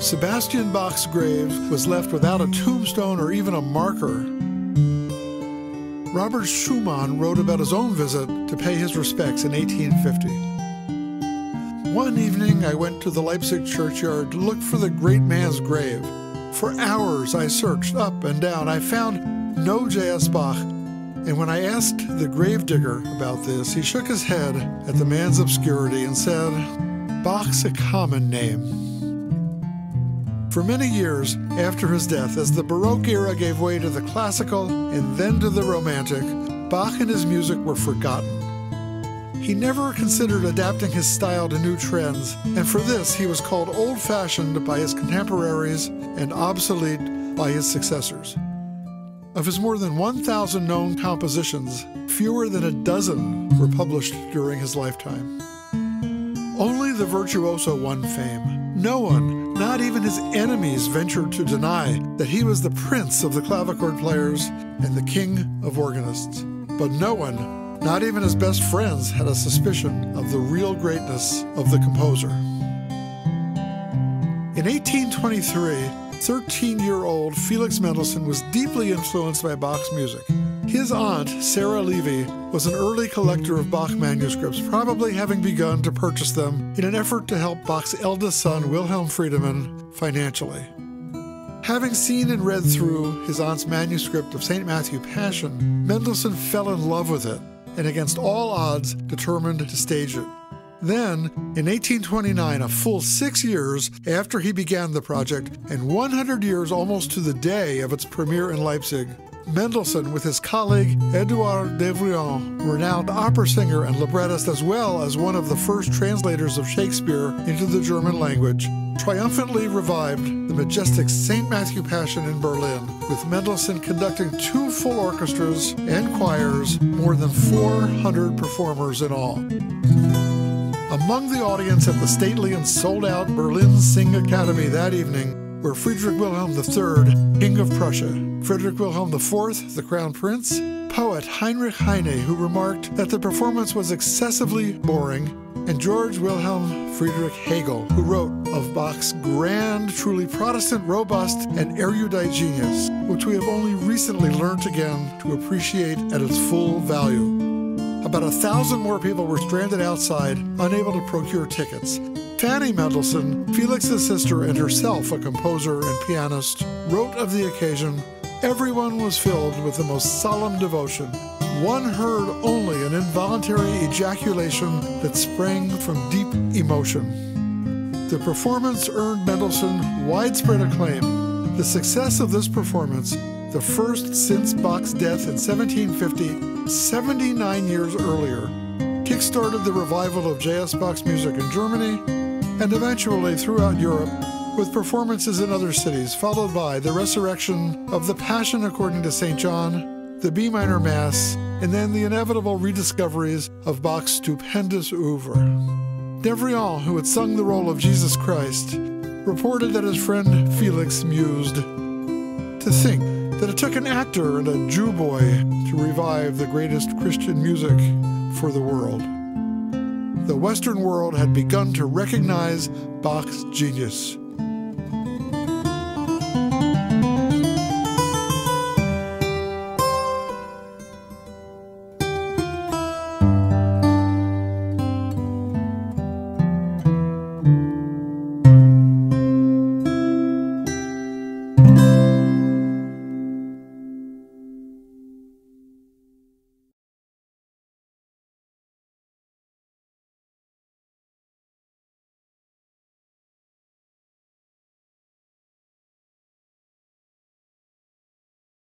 Sebastian Bach's grave was left without a tombstone or even a marker. Robert Schumann wrote about his own visit to pay his respects in 1850. One evening, I went to the Leipzig churchyard to look for the great man's grave. For hours, I searched up and down. I found no J.S. Bach, and when I asked the gravedigger about this, he shook his head at the man's obscurity and said, "Bach's a common name." For many years after his death, as the Baroque era gave way to the classical and then to the Romantic, Bach and his music were forgotten. He never considered adapting his style to new trends, and for this he was called old-fashioned by his contemporaries and obsolete by his successors. Of his more than 1,000 known compositions, fewer than a dozen were published during his lifetime. Only the virtuoso won fame. No one, not even his enemies, ventured to deny that he was the prince of the clavichord players and the king of organists. But no one, not even his best friends, had a suspicion of the real greatness of the composer. In 1823, 13-year-old Felix Mendelssohn was deeply influenced by Bach's music. His aunt, Sarah Levy, was an early collector of Bach manuscripts, probably having begun to purchase them in an effort to help Bach's eldest son, Wilhelm Friedemann, financially. Having seen and read through his aunt's manuscript of St. Matthew Passion, Mendelssohn fell in love with it, and against all odds determined to stage it. Then, in 1829, a full 6 years after he began the project, and 100 years almost to the day of its premiere in Leipzig, Mendelssohn, with his colleague Édouard Devrient, renowned opera singer and librettist as well as one of the first translators of Shakespeare into the German language, triumphantly revived the majestic St. Matthew Passion in Berlin, with Mendelssohn conducting 2 full orchestras and choirs, more than 400 performers in all. Among the audience at the stately and sold-out Berlin Sing Academy that evening were Friedrich Wilhelm III, King of Prussia, Friedrich Wilhelm IV, the Crown Prince, poet Heinrich Heine, who remarked that the performance was excessively boring, and George Wilhelm Friedrich Hegel, who wrote of Bach's grand, truly Protestant, robust, and erudite genius, which we have only recently learnt again to appreciate at its full value. About 1,000 more people were stranded outside, unable to procure tickets. Fanny Mendelssohn, Felix's sister and herself a composer and pianist, wrote of the occasion, "Everyone was filled with the most solemn devotion. One heard only an involuntary ejaculation that sprang from deep emotion." The performance earned Mendelssohn widespread acclaim. The success of this performance, the first since Bach's death in 1750, 79 years earlier, kick-started the revival of J.S. Bach's music in Germany and eventually throughout Europe, with performances in other cities, followed by the resurrection of the Passion according to St. John, the B minor Mass, and then the inevitable rediscoveries of Bach's stupendous oeuvre. Devrient, who had sung the role of Jesus Christ, reported that his friend Felix mused, "To think that it took an actor and a Jew boy to revive the greatest Christian music for the world." The Western world had begun to recognize Bach's genius.